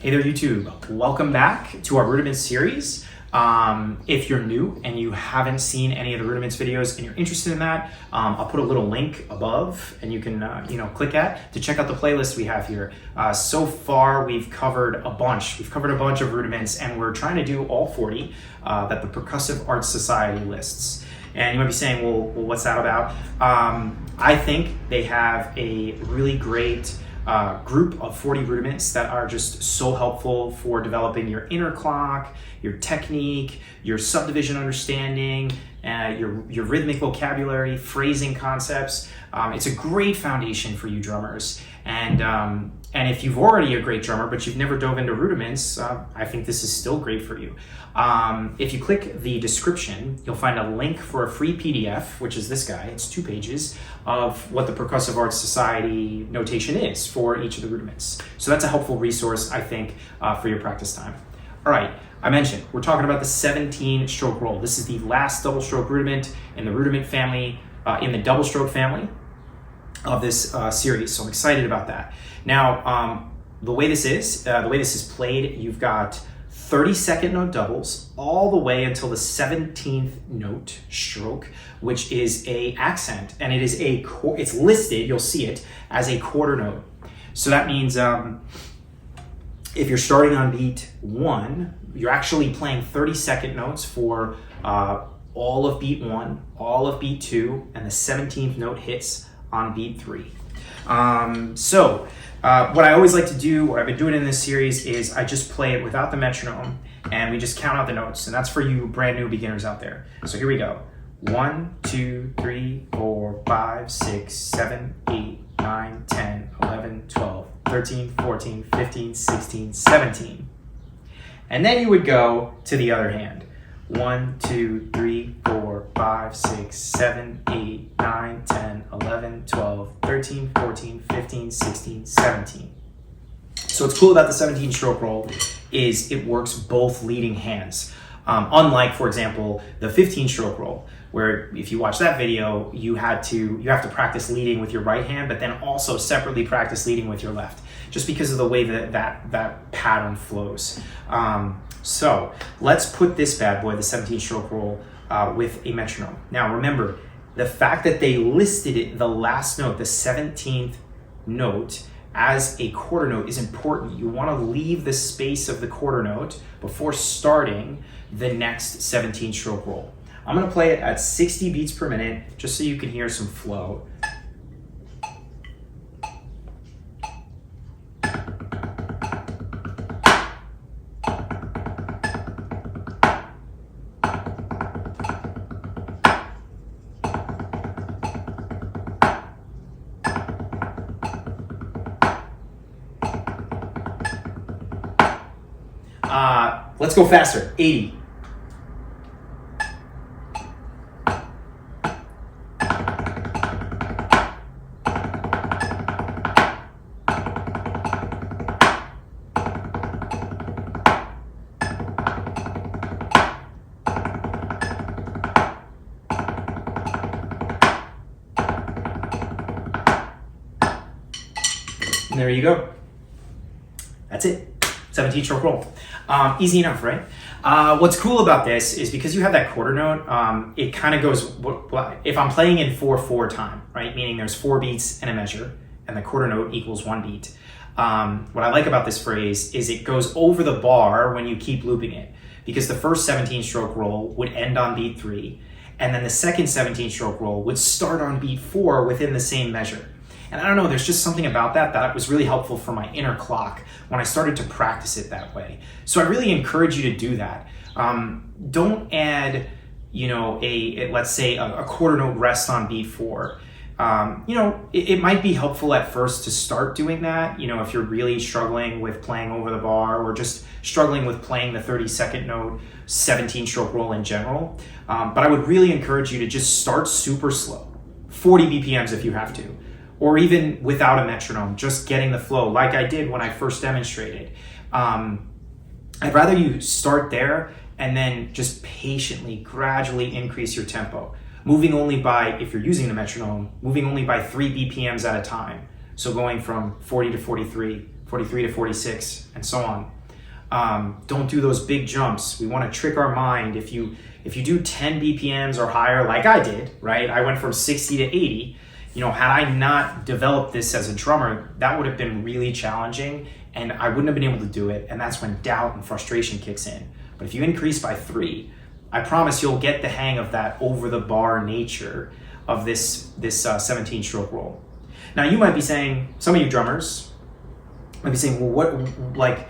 Hey there, YouTube. Welcome back to our Rudiments series. If you're new and you haven't seen any of the Rudiments videos and you're interested in that, I'll put a little link above and you can click at to check out the playlist we have here. So far, we've covered a bunch. We've covered a bunch of Rudiments, and we're trying to do all 40 that the Percussive Arts Society lists. And you might be saying, well, what's that about? I think they have a really great group of 40 rudiments that are just so helpful for developing your inner clock, your technique, your subdivision understanding, your rhythmic vocabulary, phrasing concepts. It's a great foundation for you drummers. And if you've already a great drummer, but you've never dove into rudiments, I think this is still great for you. If you click the description, you'll find a link for a free PDF, which is this guy. It's 2 pages of what the Percussive Arts Society notation is for each of the rudiments. So that's a helpful resource, I think, for your practice time. All right, I mentioned we're talking about the 17-stroke roll. This is the last double stroke rudiment in the rudiment family, in the double stroke family of this series. So I'm excited about that. Now, the way this is played, you've got 30-second note doubles all the way until the 17th note stroke, which is a accent, and it is it's listed, you'll see it, as a quarter note. So that means if you're starting on beat 1, you're actually playing 30-second notes for all of beat 1, all of beat 2, and the 17th note hits on beat 3. What I always like to do, what I've been doing in this series, is I just play it without the metronome and we just count out the notes. And that's for you brand new beginners out there. So here we go. 1, 2, 3, 4, 5, 6, 7, 8, 9, 10, 11, 12, 13, 14, 15, 16, 17. And then you would go to the other hand. 1, 2, 3, 4, 5, 6, 7, 8, 9, 10, 11, 12, 13, 14, 15, 16, 17. So what's cool about the 17-stroke roll is it works both leading hands. Unlike, for example, the 15-stroke roll, where if you watch that video, you have to practice leading with your right hand, but then also separately practice leading with your left, just because of the way that pattern flows. So let's put this bad boy, the 17-stroke roll, with a metronome. Now remember, the fact that they listed it, the last note, the 17th note, as a quarter note is important. You want to leave the space of the quarter note before starting the next 17-stroke roll. I'm going to play it at 60 beats per minute, just so you can hear some flow. Let's go faster. 80. And there you go. That's it. 17-stroke roll. Easy enough, right? What's cool about this is because you have that quarter note, it kind of goes, if I'm playing in 4/4 time, right? Meaning there's 4 beats and a measure, and the quarter note equals 1 beat. What I like about this phrase is it goes over the bar when you keep looping it, because the first 17-stroke roll would end on beat 3, and then the second 17-stroke roll would start on beat 4 within the same measure. And I don't know, there's just something about that was really helpful for my inner clock when I started to practice it that way. So I really encourage you to do that. Don't add, let's say a quarter note rest on beat 4. It might be helpful at first to start doing that, if you're really struggling with playing over the bar or just struggling with playing the 30-second note 17-stroke roll in general. But I would really encourage you to just start super slow, 40 BPMs if you have to. Or even without a metronome, just getting the flow like I did when I first demonstrated. I'd rather you start there and then just patiently, gradually increase your tempo. Moving only by, if you're using the metronome, moving only by 3 BPMs at a time. So going from 40 to 43, 43 to 46, and so on. Don't do those big jumps. We want to trick our mind. If you do 10 BPMs or higher, like I did, right? I went from 60 to 80. You know, had I not developed this as a drummer, that would have been really challenging, and I wouldn't have been able to do it. And that's when doubt and frustration kicks in. But if you increase by 3, I promise you'll get the hang of that over-the-bar nature of this 17-stroke roll. Now, you might be saying, some of you drummers might be saying, well, what, like,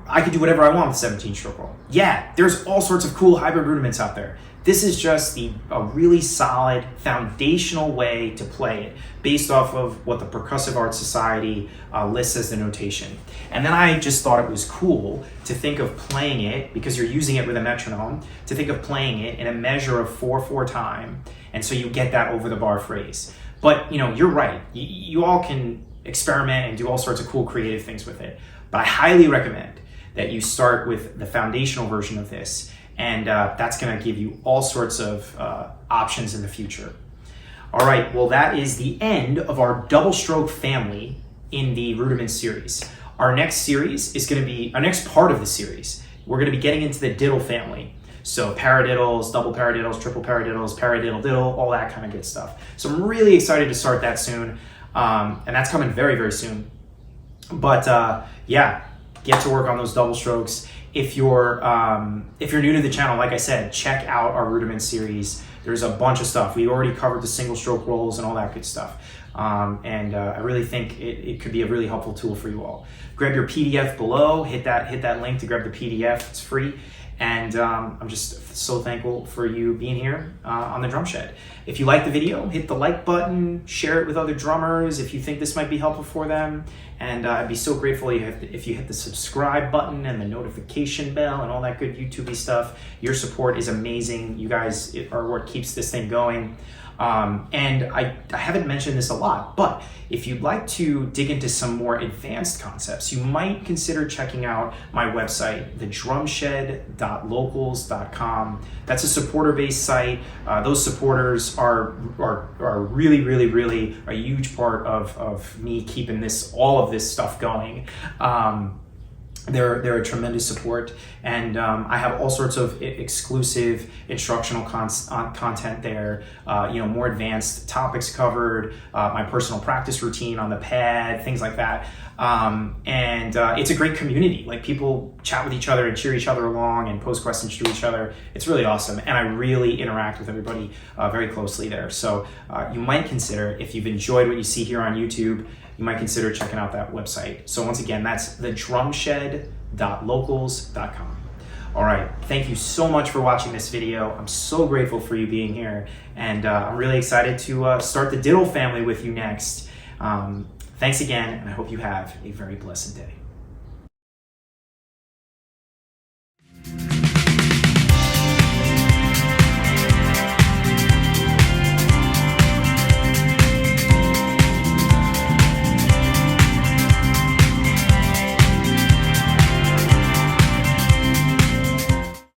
I could do whatever I want with 17-stroke roll. Yeah, there's all sorts of cool hybrid rudiments out there. This is just a really solid foundational way to play it based off of what the Percussive Arts Society lists as the notation. And then I just thought it was cool to think of playing it, because you're using it with a metronome, to think of playing it in a measure of 4/4 time. And so you get that over the bar phrase. But you know, you're right. You all can experiment and do all sorts of cool creative things with it. But I highly recommend that you start with the foundational version of this. And that's going to give you all sorts of options in the future. All right, well, that is the end of our double stroke family in the Rudiments series. Our next series is going to be, our next part of the series, we're going to be getting into the diddle family. So paradiddles, double paradiddles, triple paradiddles, paradiddle diddle, all that kind of good stuff. So I'm really excited to start that soon. And that's coming very, very soon. But yeah, get to work on those double strokes. If you're new to the channel, like I said, check out our Rudiments series. There's a bunch of stuff. We already covered the single stroke rolls and all that good stuff. I really think it could be a really helpful tool for you all. Grab your PDF below, hit that link to grab the PDF, it's free. And I'm just so thankful for you being here on the DrumShed. If you like the video, hit the like button, share it with other drummers if you think this might be helpful for them. And I'd be so grateful if you hit the subscribe button and the notification bell and all that good YouTube-y stuff. Your support is amazing. You guys are what keeps this thing going. And I haven't mentioned this a lot, but if you'd like to dig into some more advanced concepts, you might consider checking out my website, TheDrumShed.locals.com. That's a supporter-based site. Those supporters are really, really, really a huge part of me keeping all of this stuff going. They're a tremendous support, and I have all sorts of exclusive instructional content there, more advanced topics covered, my personal practice routine on the pad, things like that. It's a great community. Like, people chat with each other and cheer each other along and pose questions to each other. It's really awesome, and I really interact with everybody very closely there. So you might consider, if you've enjoyed what you see here on YouTube, you might consider checking out that website. So once again, that's TheDrumShed.locals.com. All right, thank you so much for watching this video. I'm so grateful for you being here, and I'm really excited to start the diddle family with you next. Thanks again, and I hope you have a very blessed day.